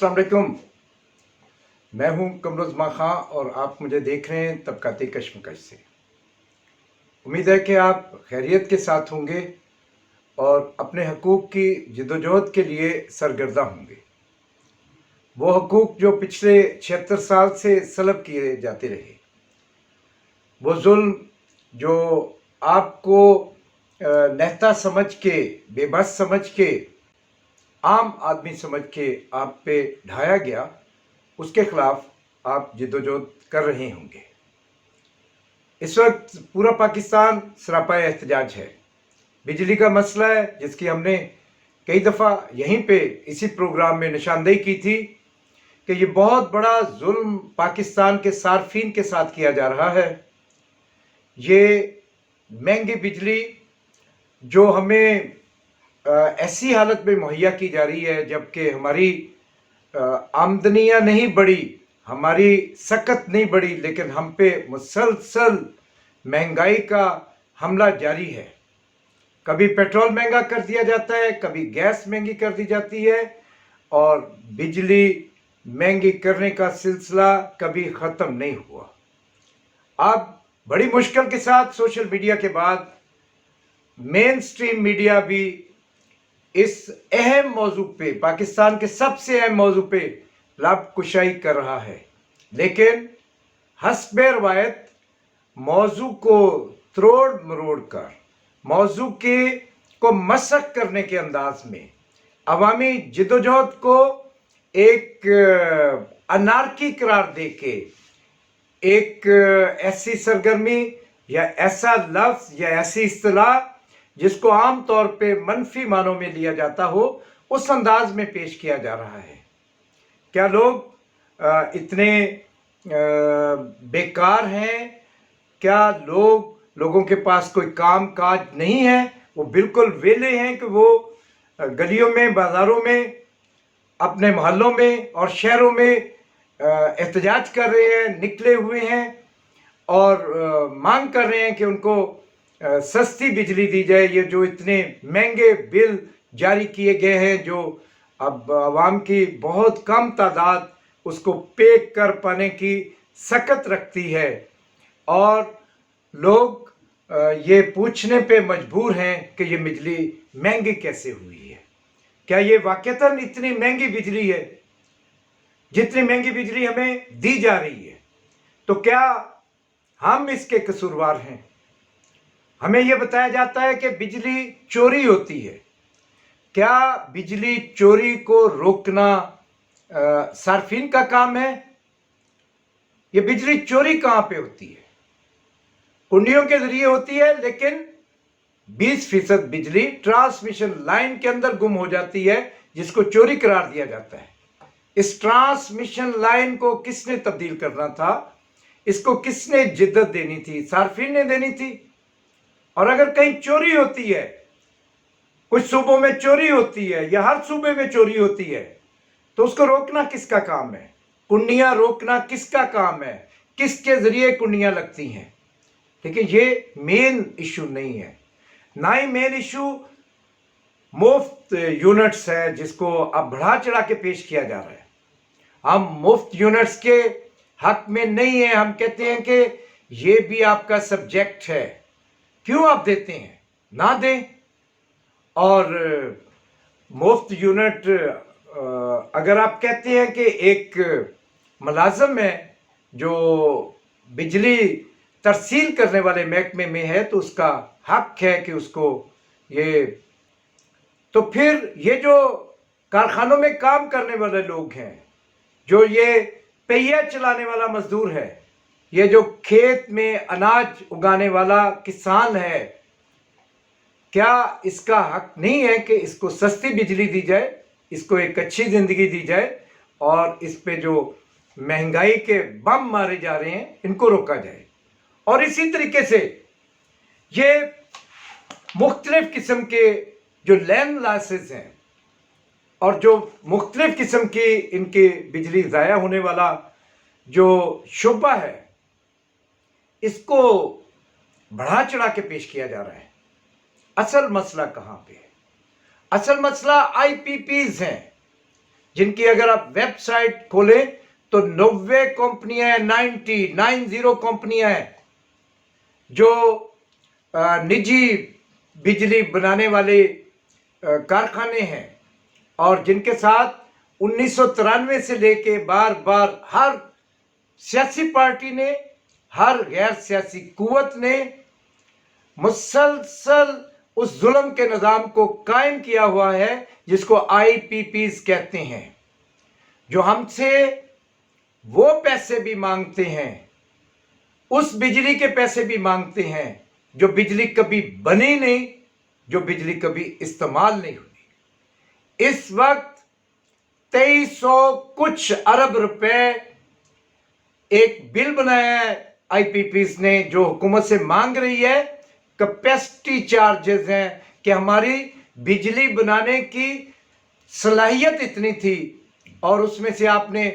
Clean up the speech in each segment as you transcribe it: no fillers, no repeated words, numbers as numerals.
अस्सलाम वालेकुम। मैं हूं कमरुज़्ज़मान खां और आप मुझे देख रहे हैं तबक़ाती कशमकश से। उम्मीद है कि आप खैरियत के साथ होंगे और अपने हकूक़ की जद्दोजहद के लिए सरगर्दा होंगे। वो हकूक़ जो पिछले 76 साल से सलब किए जाते रहे, वो जुल्म जो आपको नहता समझ के, बेबस समझ के, आम आदमी समझ के आप पे ढाया गया, उसके ख़िलाफ़ आप जद्दोजहद कर रहे होंगे। इस वक्त पूरा पाकिस्तान सरापाए एहतजाज है। बिजली का मसला है जिसकी हमने कई दफ़ा यहीं पे इसी प्रोग्राम में निशानदेही की थी कि ये बहुत बड़ा जुल्म पाकिस्तान के सार्फिन के साथ किया जा रहा है। ये महंगी बिजली जो हमें ऐसी हालत में मुहैया की जा रही है जबकि हमारी आमदनियाँ नहीं बढ़ी, हमारी सकत नहीं बढ़ी, लेकिन हम पे मुसलसल महंगाई का हमला जारी है। कभी पेट्रोल महंगा कर दिया जाता है, कभी गैस महंगी कर दी जाती है और बिजली महंगी करने का सिलसिला कभी ख़त्म नहीं हुआ। अब बड़ी मुश्किल के साथ सोशल मीडिया के बाद मेन स्ट्रीम मीडिया भी इस अहम मौजू पे, पाकिस्तान के सबसे अहम मौजू पे लब कुशाई कर रहा है, लेकिन हस्बे रवायत मौजू को त्रोड़ मरोड़ कर, मौजू के को मसक करने के अंदाज में अवामी जद्दोजहद को एक अनारकी करार दे के एक ऐसी सरगर्मी या ऐसा लफ्ज़ या ऐसी इस्तिलाह जिसको आम तौर पे मनफी मानों में लिया जाता हो, उस अंदाज में पेश किया जा रहा है। क्या लोग इतने बेकार हैं? क्या लोगों के पास कोई काम काज नहीं है? वो बिल्कुल वेले हैं कि वो गलियों में, बाज़ारों में, अपने मोहल्लों में और शहरों में एहतजाज कर रहे हैं, निकले हुए हैं और मांग कर रहे हैं कि उनको सस्ती बिजली दी जाए। ये जो इतने महंगे बिल जारी किए गए हैं, जो अब आवाम की बहुत कम तादाद उसको पे कर पाने की सकत रखती है और लोग ये पूछने पे मजबूर हैं कि ये बिजली महंगी कैसे हुई है। क्या ये वाकईतन इतनी महंगी बिजली है जितनी महंगी बिजली हमें दी जा रही है? तो क्या हम इसके कसूरवार हैं? हमें यह बताया जाता है कि बिजली चोरी होती है। क्या बिजली चोरी को रोकना सार्फिन का काम है? ये बिजली चोरी कहां पे होती है? कुंडियों के जरिए होती है, लेकिन 20% बिजली ट्रांसमिशन लाइन के अंदर गुम हो जाती है, जिसको चोरी करार दिया जाता है। इस ट्रांसमिशन लाइन को किसने तब्दील करना था? इसको किसने जिद्दत देनी थी? सार्फिन ने देनी थी। और अगर कहीं चोरी होती है, कुछ सूबों में चोरी होती है या हर सूबे में चोरी होती है, तो उसको रोकना किसका काम है? कुंडियां रोकना किसका काम है? किसके जरिए कुंडियां लगती हैं? लेकिन ये मेन इशू नहीं है। ना ही मेन इशू मुफ्त यूनिट्स है, जिसको अब बढ़ा चढ़ा के पेश किया जा रहा है। हम मुफ्त यूनिट्स के हक में नहीं है। हम कहते हैं कि ये भी आपका सब्जेक्ट है, क्यों आप देते हैं? ना दें। और मुफ्त यूनिट अगर आप कहते हैं कि एक मुलाजम है जो बिजली तरसील करने वाले महकमे में है, तो उसका हक है कि उसको ये, तो फिर ये जो कारखानों में काम करने वाले लोग हैं, जो ये पहिया चलाने वाला मजदूर है, ये जो खेत में अनाज उगाने वाला किसान है, क्या इसका हक नहीं है कि इसको सस्ती बिजली दी जाए, इसको एक अच्छी ज़िंदगी दी जाए और इस पे जो महंगाई के बम मारे जा रहे हैं, इनको रोका जाए? और इसी तरीके से ये मुख्तलिफ किस्म के जो लैंड लॉसेस हैं और जो मुख्तलिफ किस्म की इनकी बिजली ज़ाया होने वाला जो शुबा है, इसको बढ़ा चढ़ा के पेश किया जा रहा है। असल मसला कहाँ पे है? असल मसला आईपीपीज हैं, जिनकी अगर आप वेबसाइट खोलें तो 90 कंपनियां हैं, 90 कंपनियां हैं जो निजी बिजली बनाने वाले कारखाने हैं, और जिनके साथ 1993 से लेके बार बार हर सियासी पार्टी ने, हर गैर सियासी कुव्वत ने मुसलसल उस जुल्म के निज़ाम को कायम किया हुआ है जिसको IPPs कहते हैं, जो हमसे वो पैसे भी मांगते हैं, उस बिजली के पैसे भी मांगते हैं जो बिजली कभी बनी नहीं, जो बिजली कभी इस्तेमाल नहीं हुई। इस वक्त 2300 कुछ अरब रुपए एक बिल बनाया है IPPs ने, जो हुकूमत से मांग रही है। कैपेसिटी चार्जेस हैं कि हमारी बिजली बनाने की सलाहियत इतनी थी और उसमें से आपने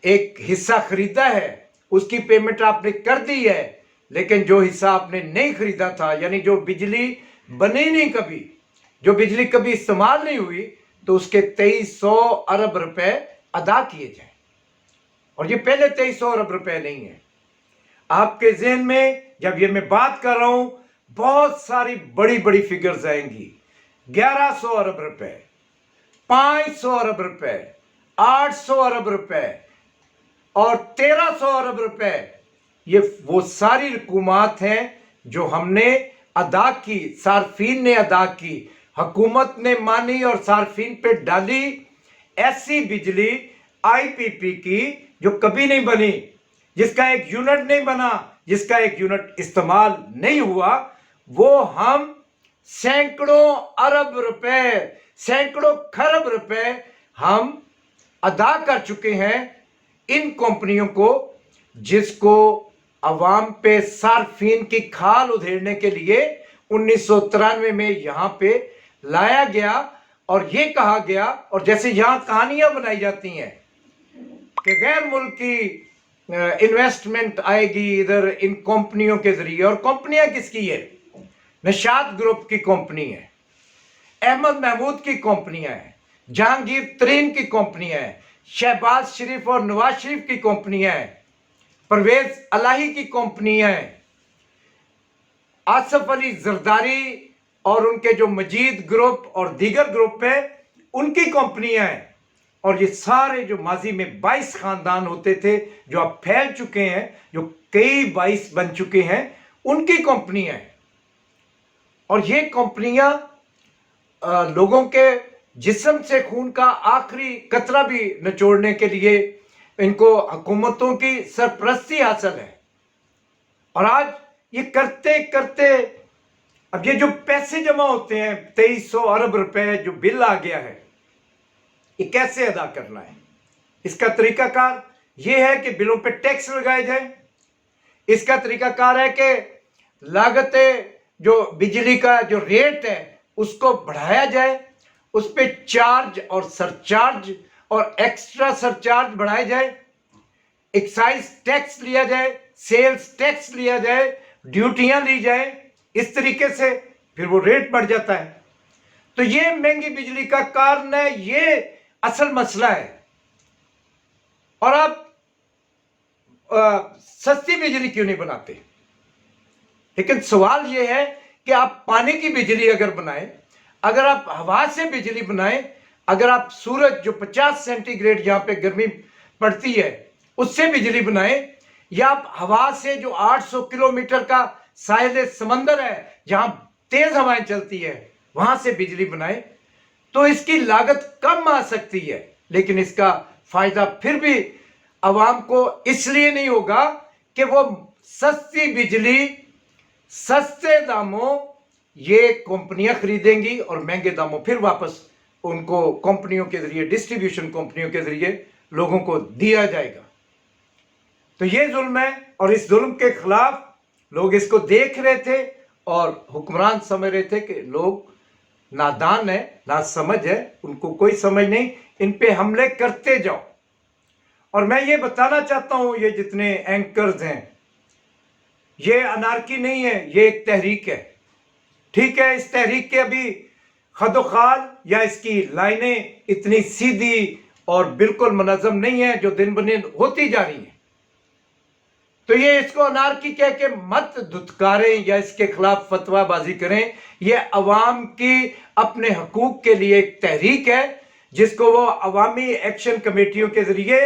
एक हिस्सा खरीदा है, उसकी पेमेंट आपने कर दी है, लेकिन जो हिस्सा आपने नहीं खरीदा था, यानी जो बिजली बनी नहीं कभी, जो बिजली कभी इस्तेमाल नहीं हुई, तो उसके 2300 अरब रुपए अदा किए जाएं। और ये पहले 2300 अरब रुपए नहीं है। आपके ज़हन में जब ये मैं बात कर रहा हूं, बहुत सारी बड़ी बड़ी फिगर्स आएंगी। 1100 अरब रुपए, 500 अरब रुपए, 800 अरब रुपए और 1300 अरब रुपए। ये वो सारी रकूमात हैं जो हमने अदा की, सार्फिन ने अदा की, हुकूमत ने मानी और सार्फिन पे डाली। ऐसी बिजली IPP की जो कभी नहीं बनी, जिसका एक यूनिट नहीं बना, जिसका एक यूनिट इस्तेमाल नहीं हुआ, वो हम सैकड़ों अरब रुपए, सैकड़ों खरब रुपए हम अदा कर चुके हैं इन कंपनियों को, जिसको अवाम पे सार्फिन की खाल उधेड़ने के लिए 1993 में यहां पे लाया गया और ये कहा गया, और जैसे यहां कहानियां बनाई जाती हैं कि गैर मुल्की इन्वेस्टमेंट आएगी इधर इन कंपनियों के जरिए। और कंपनियां किसकी है? निशात ग्रुप की कंपनी है, अहमद महमूद की कंपनियां हैं, जहांगीर तरीन की कंपनियां हैं, शहबाज शरीफ और नवाज शरीफ की कंपनियां हैं, परवेज अलाही की कंपनियां हैं, आसफ अली जरदारी और उनके जो मजीद ग्रुप और दीगर ग्रुप है उनकी कंपनियां हैं। और ये सारे जो माजी में 22 खानदान होते थे जो अब फैल चुके हैं, जो कई 22 बन चुके हैं, उनकी कंपनियां हैं। और ये कंपनियां लोगों के जिस्म से खून का आखिरी कतरा भी निचोड़ने के लिए इनको हुकूमतों की सरपरस्ती हासिल है। और आज ये करते करते अब ये जो पैसे जमा होते हैं 2300 अरब रुपए जो बिल आ गया है, ये कैसे अदा करना है? इसका तरीकाकार ये है कि बिलों पे टैक्स लगाए जाए। इसका तरीकाकार है कि लागतें जो बिजली का जो रेट है उसको बढ़ाया जाए, उस पे चार्ज और सरचार्ज और एक्स्ट्रा सरचार्ज बढ़ाए जाए, एक्साइज टैक्स लिया जाए, सेल्स टैक्स लिया जाए, ड्यूटियां ली जाए। इस तरीके से फिर वो रेट बढ़ जाता है। तो ये महंगी बिजली का कारण है, ये असल मसला है। और आप सस्ती बिजली क्यों नहीं बनाते? लेकिन सवाल यह है कि आप पानी की बिजली अगर बनाएं, अगर आप हवा से बिजली बनाएं, अगर आप सूरज जो 50 सेंटीग्रेड जहां पे गर्मी पड़ती है उससे बिजली बनाएं, या आप हवा से जो 800 किलोमीटर का साहिल समंदर है जहां तेज हवाएं चलती है वहां से बिजली बनाएं, तो इसकी लागत कम आ सकती है, लेकिन इसका फायदा फिर भी आवाम को इसलिए नहीं होगा कि वो सस्ती बिजली सस्ते दामों ये कंपनियां खरीदेंगी और महंगे दामों फिर वापस उनको कंपनियों के जरिए, डिस्ट्रीब्यूशन कंपनियों के जरिए लोगों को दिया जाएगा। तो ये जुल्म है और इस जुल्म के खिलाफ लोग इसको देख रहे थे और हुक्मरान समझ रहे थे कि लोग नादान है, नासमझ है, उनको कोई समझ नहीं, इन पे हमले करते जाओ। और मैं ये बताना चाहता हूं, ये जितने एंकर्स हैं, ये अनारकी नहीं है, ये एक तहरीक है। ठीक है, इस तहरीक के अभी خد و خال یا اس کی لائنیں اتنی سیدھی اور بالکل منظم نہیں ہیں جو دن بدن ہوتی جا رہی ہیں۔ تو یہ اس کو انارکی کہہ کے مت دھتکاریں یا اس کے خلاف فتویٰ بازی کریں۔ یہ عوام کی اپنے حقوق کے لیے ایک تحریک ہے جس کو وہ عوامی ایکشن کمیٹیوں کے ذریعے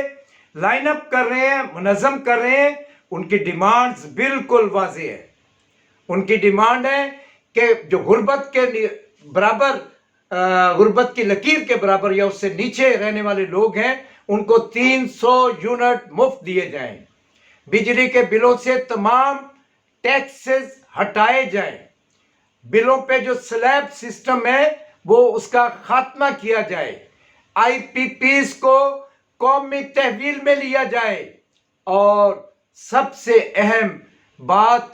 لائن اپ کر رہے ہیں، منظم کر رہے ہیں۔ ان کی ڈیمانڈز بالکل واضح ہے۔ ان کی ڈیمانڈ ہے کہ جو غربت کے برابر، غربت کی لکیر کے برابر یا اس سے نیچے رہنے والے لوگ ہیں، ان کو 300 یونٹ مفت دیے جائیں، بجلی کے بلوں سے تمام ٹیکسز ہٹائے جائیں، بلوں پہ جو سلیب سسٹم ہے وہ اس کا خاتمہ کیا جائے، آئی پی پیز کو قومی تحویل میں لیا جائے، اور سب سے اہم بات،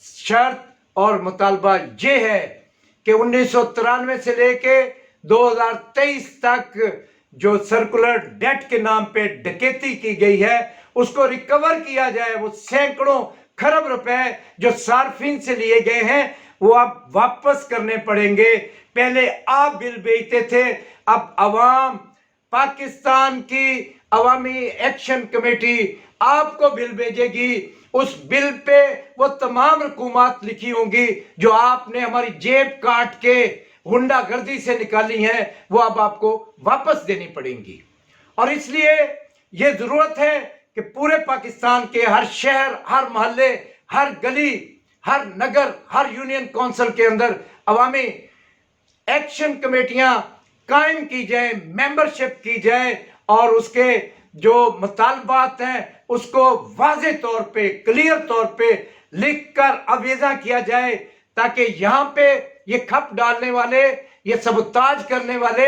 شرط اور مطالبہ یہ ہے کہ 1993 سے لے کے 2023 تک جو سرکولر ڈیٹ کے نام پہ ڈکیتی کی گئی ہے اس کو ریکور کیا جائے۔ وہ سینکڑوں کھرب روپے جو صارفین سے لیے گئے ہیں وہ اب واپس کرنے پڑیں گے۔ پہلے آپ بل بھیجتے تھے، اب عوام، پاکستان کی عوامی ایکشن کمیٹی آپ کو بل بھیجے گی۔ اس بل پہ وہ تمام رقومات لکھی ہوں گی جو آپ نے ہماری جیب کاٹ کے غنڈہ گردی سے نکالی ہیں، وہ اب آپ کو واپس دینی پڑیں گی۔ اور اس لیے یہ ضرورت ہے کہ پورے پاکستان کے ہر شہر، ہر محلے، ہر گلی، ہر نگر، ہر یونین کونسل کے اندر عوامی ایکشن کمیٹیاں قائم کی جائیں، ممبرشپ کی جائے، اور اس کے جو مطالبات ہیں اس کو واضح طور پہ، کلیئر طور پہ لکھ کر آویزاں کیا جائے، تاکہ یہاں پہ یہ کھپ ڈالنے والے، یہ سبوتاج کرنے والے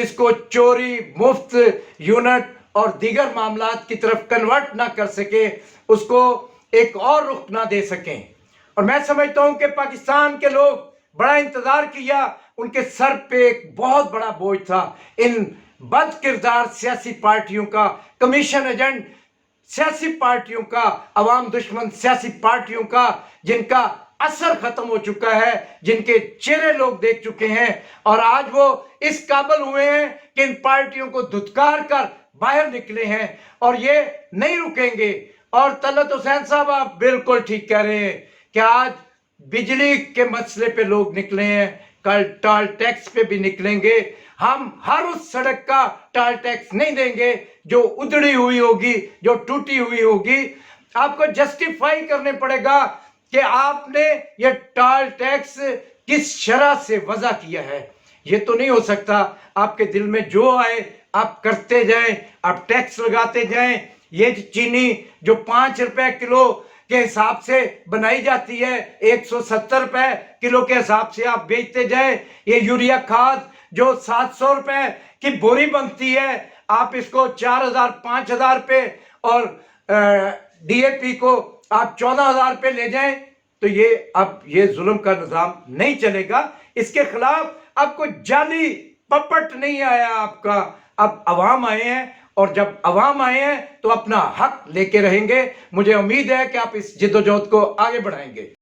اس کو چوری، مفت یونٹ اور دیگر معاملات کی طرف کنورٹ نہ کر سکیں، اس کو ایک اور رخ نہ دے سکیں۔ اور میں سمجھتا ہوں کہ پاکستان کے لوگ بڑا انتظار کیا، ان کے سر پہ ایک بہت بڑا بوجھ تھا، ان بد کردار سیاسی پارٹیوں کا، کمیشن ایجنٹ سیاسی پارٹیوں کا، عوام دشمن سیاسی پارٹیوں کا، جن کا اثر ختم ہو چکا ہے، جن کے چہرے لوگ دیکھ چکے ہیں، اور آج وہ اس قابل ہوئے ہیں کہ ان پارٹیوں کو دھتکار کر باہر نکلے ہیں، اور یہ نہیں رکیں گے۔ اور طلعت حسین صاحب آپ بالکل ٹھیک کہہ رہے ہیں کہ آج بجلی کے مسئلے پہ لوگ نکلے ہیں، کل ٹال ٹیکس پہ بھی نکلیں گے۔ ہم ہر اس سڑک کا ٹال ٹیکس نہیں دیں گے جو ادڑی ہوئی ہوگی، جو ٹوٹی ہوئی ہوگی۔ آپ کو جسٹیفائی کرنے پڑے گا کہ آپ نے یہ ٹال ٹیکس کس شرح سے وضع کیا ہے۔ یہ تو نہیں ہو سکتا آپ کے دل میں جو آئے آپ کرتے جائیں، آپ ٹیکس لگاتے جائیں۔ یہ چینی جو 5 روپے کلو کے حساب سے بنائی جاتی ہے، 170 روپے کلو کے حساب سے آپ بیچتے جائیں۔ یہ یوریا کھاد جو 700 روپے کی بوری بنتی ہے، آپ اس کو 4000 5000 پہ، اور ڈی اے پی کو آپ 14000 پہ لے جائیں، تو اب یہ ظلم کا نظام نہیں چلے گا۔ اس کے خلاف اب کوئی جعلی پپٹ نہیں آیا آپ کا، اب عوام آئے ہیں، اور جب عوام آئے ہیں تو اپنا حق لے کے رہیں گے۔ مجھے امید ہے کہ آپ اس جد و جہد کو آگے بڑھائیں گے۔